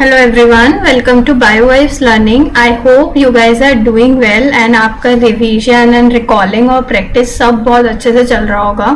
Hello everyone, welcome to Biovibes learning. I hope you guys are doing well and आपका revision and recalling और practice सब बहुत अच्छे से चल रहा होगा,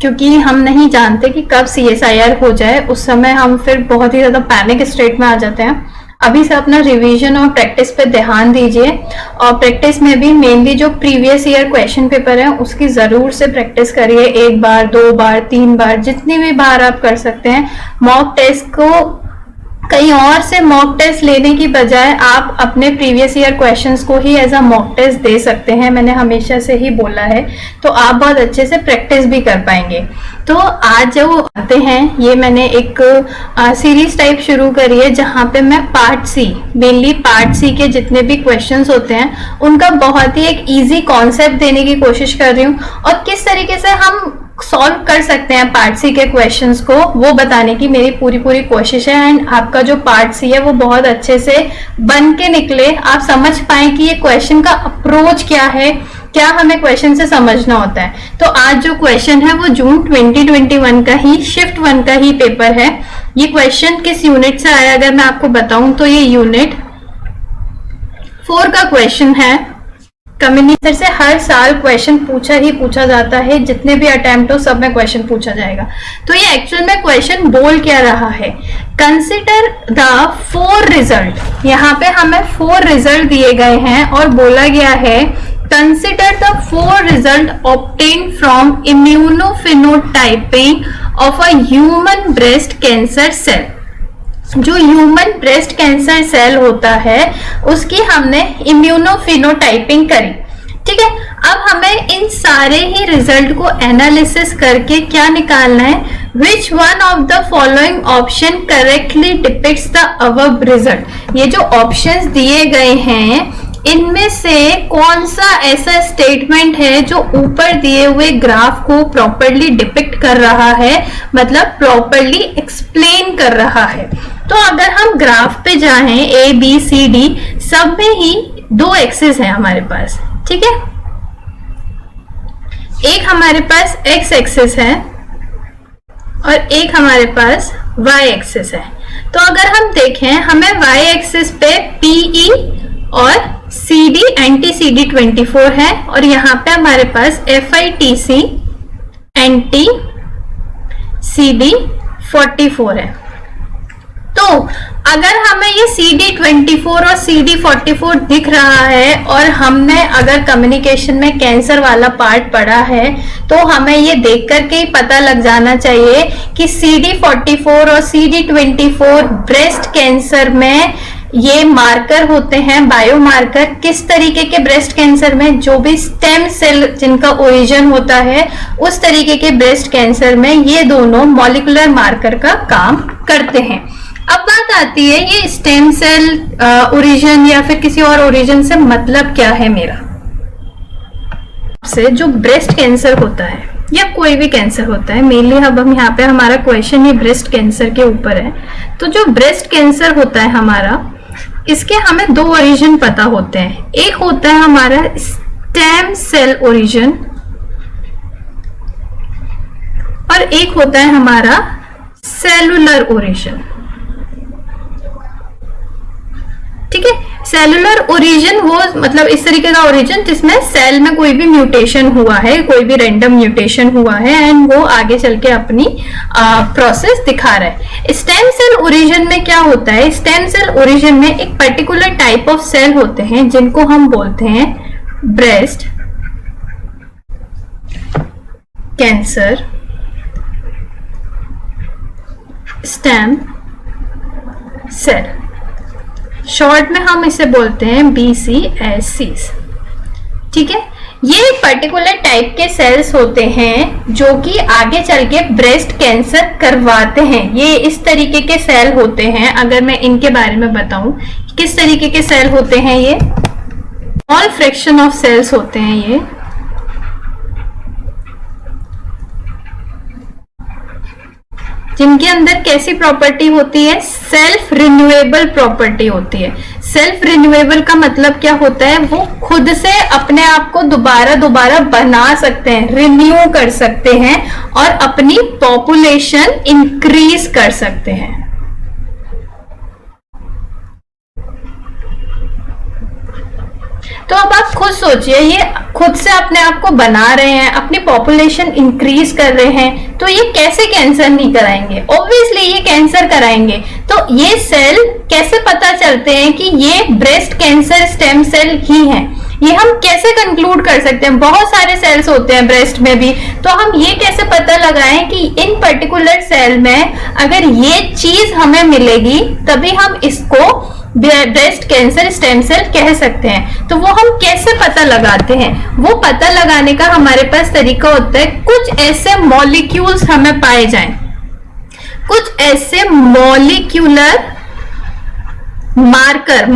क्योंकि हम नहीं जानते कि कब CSIR हो जाए। उस समय हम फिर बहुत ही ज़्यादा पैनिक स्टेट में आ जाते हैं। अभी से अपना रिवीजन और प्रैक्टिस पे ध्यान दीजिए, और प्रैक्टिस में भी मेनली जो प्रीवियस ईयर क्वेश्चन पेपर है उसकी ज़रूर से प्रैक्टिस करिए। 1 बार 2 बार 3 बार जितनी भी बार आप कर सकते हैं। मॉक टेस्ट को कहीं और से मॉक टेस्ट लेने की बजाय आप अपने प्रीवियस ईयर क्वेश्चंस को ही एज अ मॉक टेस्ट दे सकते हैं। मैंने हमेशा से ही बोला है, तो आप बहुत अच्छे से प्रैक्टिस भी कर पाएंगे। तो आज जो आते हैं, ये मैंने एक सीरीज टाइप शुरू करी है जहाँ पे मैं part C, mainly part C के जितने भी क्वेश्चंस होते हैं उनका बहुत ही एक इजी कॉन्सेप्ट देने की कोशिश कर रही हूँ, और किस तरीके से हम सॉल्व कर सकते हैं पार्ट सी के क्वेश्चंस को, वो बताने की मेरी पूरी कोशिश है। एंड आपका जो पार्ट सी है वो बहुत अच्छे से बन के निकले, आप समझ पाए कि ये क्वेश्चन का अप्रोच क्या है, क्या हमें क्वेश्चन से समझना होता है। तो आज जो क्वेश्चन है वो जून 2021 का ही शिफ्ट 1 का ही पेपर है। ये क्वेश्चन किस यूनिट से आया अगर मैं आपको बताऊं तो ये यूनिट 4 का क्वेश्चन है। कम्युनिकेटर से हर साल क्वेश्चन पूछा जाता है, जितने भी अटेम्प्ट हो सब में क्वेश्चन पूछा जाएगा। तो ये एक्चुअल में क्वेश्चन बोल क्या रहा है, कंसिडर द 4 रिजल्ट। यहाँ पे हमें 4 रिजल्ट दिए गए हैं और बोला गया है consider the 4 result obtained from immunophenotyping of a human breast cancer cell. जो ह्यूमन ब्रेस्ट कैंसर सेल होता है उसकी हमने इम्यूनोफिनोटाइपिंग करी, ठीक है। अब हमें इन सारे ही रिजल्ट को एनालिसिस करके क्या निकालना है, which one of the following option correctly depicts the above result. ये जो ऑप्शंस दिए गए हैं इनमें से कौन सा ऐसा स्टेटमेंट है जो ऊपर दिए हुए ग्राफ को प्रॉपरली डिपिक्ट कर रहा है, मतलब प्रॉपरली एक्सप्लेन कर रहा है। तो अगर हम ग्राफ पे जाएं, ABCD सब में ही 2 एक्सिस है हमारे पास, ठीक है। एक हमारे पास X एक्सिस है और एक हमारे पास Y एक्सिस है। तो अगर हम देखें, हमें Y एक्सिस पे PE और CD एंटी CD24 है, और यहाँ पे हमारे पास FITC एंटी CD44 है। तो अगर हमें ये CD24 और CD44 दिख रहा है और हमने अगर कम्युनिकेशन में कैंसर वाला पार्ट पढ़ा है, तो हमें ये देख करके ही पता लग जाना चाहिए कि CD44 और CD24 ब्रेस्ट कैंसर में ये मार्कर होते हैं, बायोमार्कर। किस तरीके के ब्रेस्ट कैंसर में, जो भी स्टेम सेल जिनका ओरिजिन होता है उस तरीके के ब्रेस्ट कैंसर में ये दोनों मॉलिक्यूलर मार्कर का काम करते हैं। अब बात आती है ये स्टेम सेल ओरिजिन या फिर किसी और ओरिजिन से मतलब क्या है मेरा, से जो ब्रेस्ट कैंसर होता है या कोई भी कैंसर होता है, मेनली हम यहाँ पे हमारा क्वेश्चन ये ब्रेस्ट कैंसर के ऊपर है। तो जो ब्रेस्ट कैंसर होता है हमारा, इसके हमें 2 ओरिजिन पता होते हैं। एक होता है हमारा स्टेम सेल ओरिजिन और एक होता है हमारा सेलुलर ओरिजिन, ठीक है। सेलुलर ओरिजिन वो मतलब इस तरीके का ओरिजिन जिसमें सेल में कोई भी म्यूटेशन हुआ है, कोई भी रैंडम म्यूटेशन हुआ है एंड वो आगे चल के अपनी प्रोसेस दिखा रहा है। स्टेम सेल ओरिजिन में क्या होता है, स्टेम सेल ओरिजिन में एक पर्टिकुलर टाइप ऑफ सेल होते हैं जिनको हम बोलते हैं breast cancer stem cell, short में हम इसे बोलते हैं BCSCs, ठीक है। ये एक पर्टिकुलर टाइप के सेल्स होते हैं जो कि आगे चल के ब्रेस्ट कैंसर करवाते हैं। ये इस तरीके के सेल होते हैं। अगर मैं इनके बारे में बताऊं किस तरीके के सेल होते हैं, ये स्मॉल फ्रैक्शन ऑफ सेल्स होते हैं ये, जिनके अंदर कैसी प्रॉपर्टी होती है, सेल्फ रिन्यूएबल प्रॉपर्टी होती है। सेल्फ रिन्यूएबल का मतलब क्या होता है, वो खुद से अपने आप को दोबारा बना सकते हैं, रिन्यू कर सकते हैं और अपनी पॉपुलेशन इंक्रीज कर सकते हैं। तो अब आप खुद सोचिए, ये खुद से अपने आप को बना रहे हैं, अपनी पॉपुलेशन इंक्रीज कर रहे हैं, तो ये कैसे कैंसर नहीं कराएंगे? ऑब्वियसली ये कैंसर कराएंगे। तो ये सेल कैसे पता चलते हैं कि ये ब्रेस्ट कैंसर स्टेम सेल ही हैं? ये हम कैसे कंक्लूड कर सकते हैं? बहुत सारे सेल्स होते हैं ब्रेस्ट में भी, तो हम ये कैसे पता लगाएं कि इन पर्टिकुलर सेल में अगर ये चीज हमें मिलेगी तभी हम इसको ब्रेस्ट कैंसर स्टेम सेल कह सकते हैं? तो वो हम कैसे पता लगाते हैं? वो पता लगाने का हमारे पास तरीका होता है, कुछ ऐसे मॉलिक्यूल्स हमें पाए जाएं, कुछ ऐसे मॉलिक्यूलर मार्कर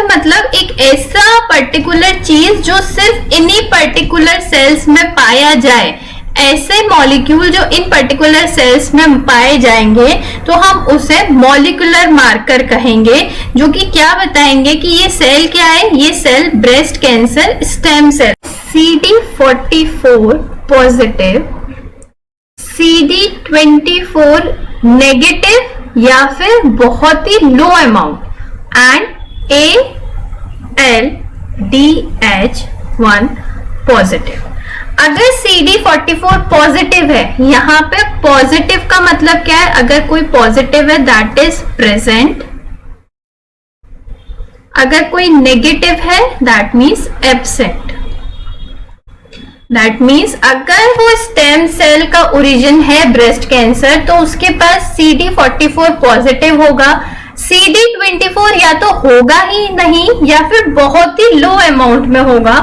मतलब एक ऐसा पर्टिकुलर चीज जो सिर्फ इन्हीं पर्टिकुलर सेल्स में पाया जाए, ऐसे मॉलिक्यूल जो इन पर्टिकुलर सेल्स में पाए जाएंगे तो हम उसे मॉलिक्यूलर मार्कर कहेंगे, जो कि क्या बताएंगे कि ये सेल क्या है? ये cell breast cancer stem cell. CD44 positive, CD24 negative या फिर बहुत ही low amount, and ALDH1 positive. अगर CD44 पॉजिटिव है, यहाँ पे पॉजिटिव का मतलब क्या है? अगर कोई पॉजिटिव है दैट इज प्रेजेंट, अगर कोई नेगेटिव है that means absent. That means अगर वो स्टेम सेल का ओरिजिन है ब्रेस्ट कैंसर तो उसके पास CD44 पॉजिटिव होगा, CD24 या तो होगा ही नहीं या फिर बहुत ही लो अमाउंट में होगा,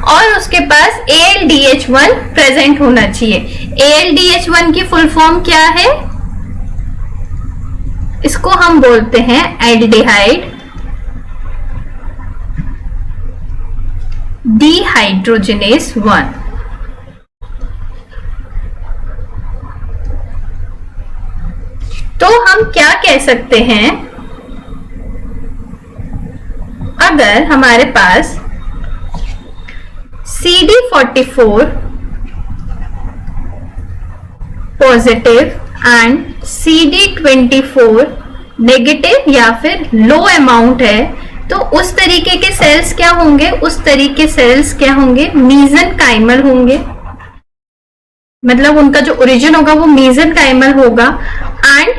और उसके पास ALDH1 प्रेजेंट होना चाहिए। ALDH1 की फुल फॉर्म क्या है? इसको हम बोलते हैं एल्डिहाइड डिहाइड्रोजनेस 1। तो हम क्या कह सकते हैं? अगर हमारे पास CD44 positive and CD24 negative या फिर लो अमाउंट है तो उस तरीके के सेल्स क्या होंगे? उस तरीके सेल्स क्या होंगे? मीजनकाइमल होंगे, मतलब उनका जो ओरिजिन होगा वो मीजनकाइमल होगा, एंड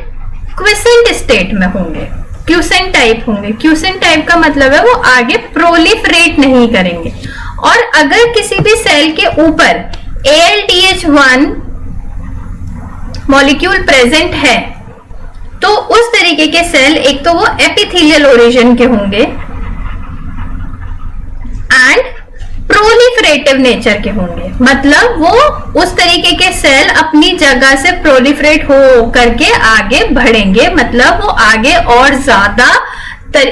क्विसेंट स्टेट में होंगे, क्यूसेंट टाइप होंगे। क्यूसेंट टाइप का मतलब है वो आगे प्रोलिफरेट नहीं करेंगे। और अगर किसी भी सेल के ऊपर ALDH1 मॉलिक्यूल प्रेजेंट है तो उस तरीके के सेल एक तो वो एपिथेलियल ओरिजिन के होंगे एंड प्रोलिफरेटिव नेचर के होंगे, मतलब वो उस तरीके के सेल अपनी जगह से प्रोलिफरेट हो करके आगे बढ़ेंगे, मतलब वो आगे और ज्यादा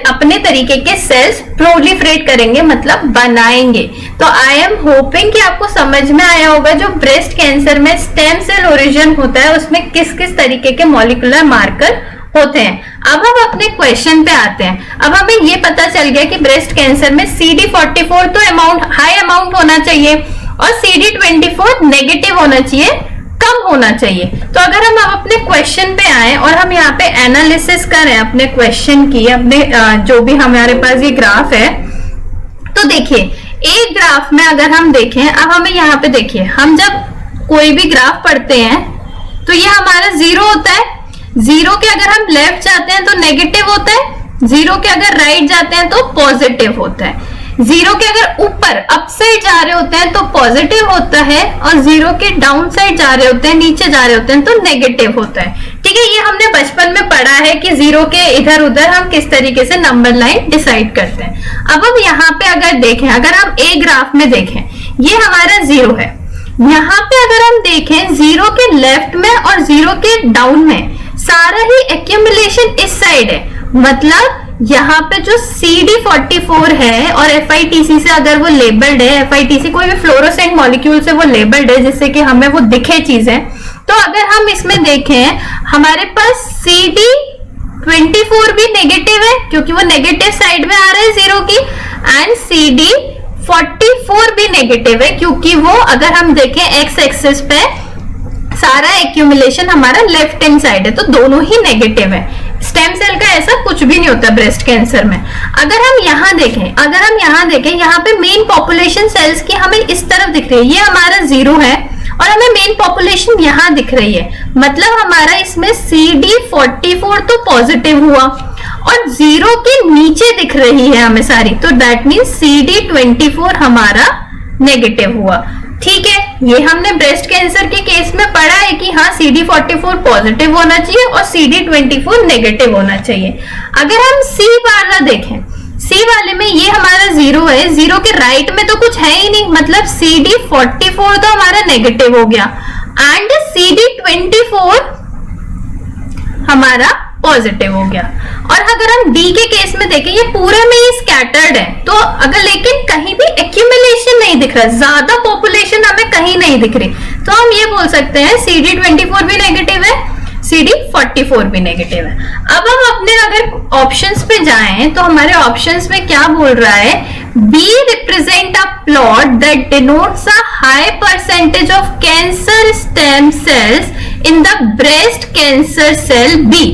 अपने तरीके के सेल्स प्रोलिफरेट करेंगे, मतलब बनाएंगे। तो आई एम होपिंग कि आपको समझ में आया होगा जो ब्रेस्ट कैंसर में स्टेम सेल ओरिजिन होता है उसमें किस किस तरीके के मॉलिक्यूलर मार्कर होते हैं। अब हम अपने क्वेश्चन पे आते हैं। अब हमें ये पता चल गया कि ब्रेस्ट कैंसर में CD44 तो अमाउंट हाई अमाउंट होना चाहिए और CD24 नेगेटिव होना चाहिए, कम होना चाहिए। तो अगर हम अब अपने क्वेश्चन पे आए और हम यहाँ पे एनालिसिस करें अपने क्वेश्चन की, अपने जो भी हमारे पास ये ग्राफ है, तो देखिए एक ग्राफ में अगर हम देखें, अब हमें यहाँ पे देखिए, हम जब कोई भी ग्राफ पढ़ते हैं तो ये हमारा जीरो होता है, जीरो के अगर हम लेफ्ट जाते हैं तो नेगेटिव होता है, जीरो के अगर राइट जाते हैं तो पॉजिटिव होता है, जीरो के अगर ऊपर अप साइड जा रहे होते हैं तो पॉजिटिव होता है और जीरो के डाउन साइड जा रहे होते हैं, नीचे जा रहे होते हैं तो नेगेटिव होता है। ठीक है, ये हमने बचपन में पढ़ा है कि जीरो के इधर उधर हम किस तरीके से नंबर लाइन डिसाइड करते हैं। अब हम यहाँ पे अगर देखें, अगर हम ए ग्राफ में देखें, ये हमारा जीरो है, यहाँ पे अगर हम देखें जीरो के लेफ्ट में और जीरो के डाउन में सारा ही एक्यूमुलेशन इस साइड है, मतलब यहाँ पे जो CD44 है और FITC से अगर वो लेबल्ड है, FITC कोई भी फ्लोरोसेंट मॉलिक्यूल से वो लेबल्ड है जिससे कि हमें वो दिखे चीजें, तो अगर हम इसमें देखें हमारे पास CD24 भी नेगेटिव है क्योंकि वो नेगेटिव साइड में आ रहा है जीरो की, एंड CD44 भी नेगेटिव है क्योंकि वो अगर हम देखें एक्स एक्सिस पे सारा एक्यूमुलेशन हमारा लेफ्ट हैंड साइड है, तो दोनों ही नेगेटिव है। स्टेम सेल का ऐसा कुछ भी नहीं होता ब्रेस्ट कैंसर में। अगर हम यहाँ देखें, यहाँ पे मेन पॉपुलेशन सेल्स की हमें इस तरफ दिख रही है, ये हमारा 0 है और हमें मेन पॉपुलेशन यहाँ दिख रही है, मतलब हमारा इसमें CD44 तो पॉजिटिव हुआ और 0 के नीचे दिख रही है हमें सारी, तो दैट मीन्स CD24 हमारा नेगेटिव हुआ। ठीक है, ये हमने ब्रेस्ट कैंसर के केस में पढ़ा है कि हाँ CD44 पॉजिटिव होना चाहिए और CD24 नेगेटिव होना चाहिए। अगर हम C वाला देखें, C वाले में ये हमारा 0 है, 0 के राइट में तो कुछ है ही नहीं, मतलब CD44 तो हमारा नेगेटिव हो गया एंड CD24 हमारा पॉजिटिव हो गया। और अगर हम डी के केस में देखें, ये पूरे में ही स्कैटर्ड है, तो अगर लेकिन कहीं भी एक्यूमुलेशन नहीं दिख रहा, ज्यादा पॉपुलेशन हमें कहीं नहीं दिख रही, तो हम ये बोल सकते हैं CD24 भी नेगेटिव है, CD44 भी नेगेटिव है। अब हम अपने अगर ऑप्शंस पे जाएं तो हमारे ऑप्शंस में क्या बोल रहा है, B represent a plot that denotes a high percentage of cancer stem cells in the breast cancer cell B.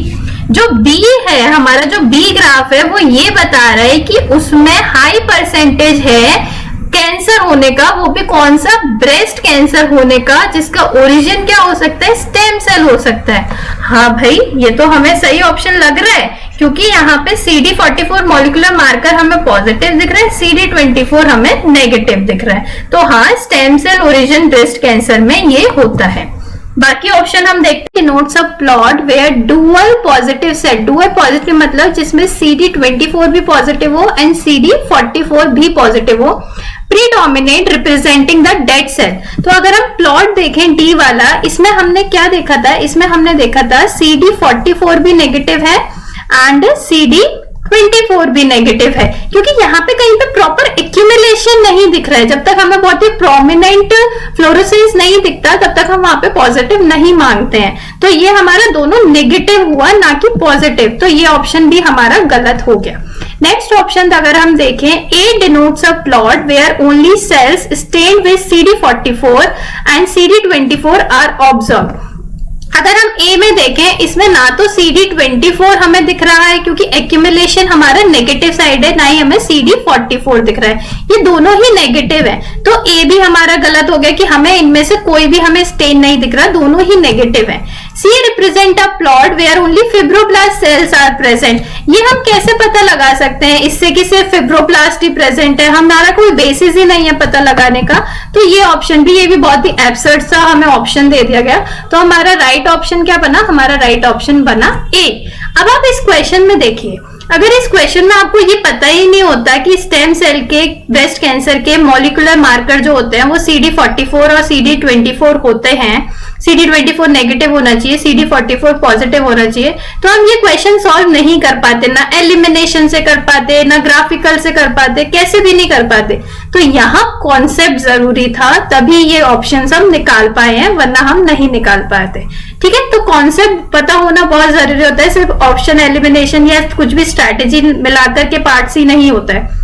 जो बी है हमारा, जो बी ग्राफ है वो ये बता रहा है कि उसमें हाई परसेंटेज है कैंसर होने का, वो भी कौन सा, ब्रेस्ट कैंसर होने का, जिसका ओरिजिन क्या हो सकता है, स्टेम सेल हो सकता है। हाँ भाई, ये तो हमें सही ऑप्शन लग रहा है, क्योंकि यहाँ पे CD44 मॉलिक्यूलर मार्कर हमें पॉजिटिव दिख रहा है, CD24 हमें नेगेटिव दिख रहा है, तो हाँ stem cell origin breast cancer में ये होता है। बाकी ऑप्शन हम देखते हैं, notes a plot where dual positive cell, dual positive मतलब जिसमें CD24 भी पॉजिटिव हो एंड CD44 भी पॉजिटिव हो, predominate representing the dead cell. तो अगर हम प्लॉट देखें डी वाला, इसमें हमने क्या देखा था, इसमें हमने देखा था CD44 भी नेगेटिव है एंड CD24 भी नेगेटिव है, क्योंकि यहाँ पे कहीं पे प्रॉपर एक्यूमुलेशन नहीं दिख रहा है। जब तक हमें बहुत ही प्रोमिनेंट फ्लोरोसेंस नहीं दिखता तब तक हम वहां पे पॉजिटिव नहीं मांगते हैं, तो ये हमारा दोनों नेगेटिव हुआ ना कि पॉजिटिव, तो ये ऑप्शन भी हमारा गलत हो गया। नेक्स्ट ऑप्शन अगर हम देखें, A denotes a plot where only cells stained with CD44 and CD24 are observed. अगर हम ए में देखें, इसमें ना तो CD24 हमें दिख रहा है क्योंकि एक्यूमुलेशन हमारा नेगेटिव साइड है, ना ही हमें CD44 दिख रहा है, ये दोनों ही नेगेटिव है, तो ए भी हमारा गलत हो गया कि हमें इनमें से कोई भी हमें स्टेन नहीं दिख रहा, दोनों ही नेगेटिव है। C represent a plot where only fibroblast cells are present. ये हम कैसे पता लगा सकते हैं इससे कि सिर्फ फिब्रोब्लास्ट ही प्रेजेंट है, हमारा कोई बेसिस ही नहीं है पता लगाने का, तो ये ऑप्शन भी, ये भी बहुत ही एब्सर्ड सा हमें ऑप्शन दे दिया गया, तो हमारा राइट ऑप्शन क्या बना, हमारा राइट ऑप्शन बना ए। अब आप इस क्वेश्चन में देखिए, अगर इस क्वेश्चन में आपको ये पता ही नहीं होता कि स्टेम सेल के ब्रेस्ट कैंसर के मॉलिक्यूलर मार्कर जो होते हैं वो CD44 और CD24 होते हैं, CD24 नेगेटिव होना चाहिए, CD44 पॉजिटिव होना चाहिए, तो हम ये क्वेश्चन सॉल्व नहीं कर पाते, ना एलिमिनेशन से कर पाते, ना ग्राफिकल से कर पाते, कैसे भी नहीं कर पाते। तो यहाँ कॉन्सेप्ट जरूरी था, तभी ये ऑप्शंस हम निकाल पाए हैं, वरना हम नहीं निकाल पाते। ठीक है, तो कॉन्सेप्ट पता होना बहुत जरूरी होता है, सिर्फ ऑप्शन एलिमिनेशन या कुछ भी स्ट्रैटेजी मिलाकर के पार्ट्स ही नहीं होता है,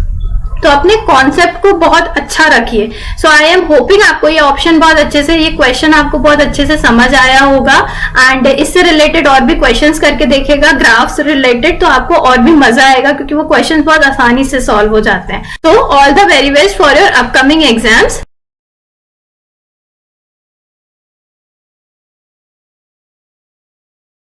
तो अपने कॉन्सेप्ट को बहुत अच्छा रखिए। सो आई एम होपिंग आपको ये ऑप्शन बहुत अच्छे से, ये क्वेश्चन आपको बहुत अच्छे से समझ आया होगा, एंड इससे रिलेटेड और भी क्वेश्चंस करके देखिएगा ग्राफ से रिलेटेड, तो आपको और भी मजा आएगा क्योंकि वो क्वेश्चंस बहुत आसानी से सॉल्व हो जाते हैं। तो all the very best for your upcoming exams.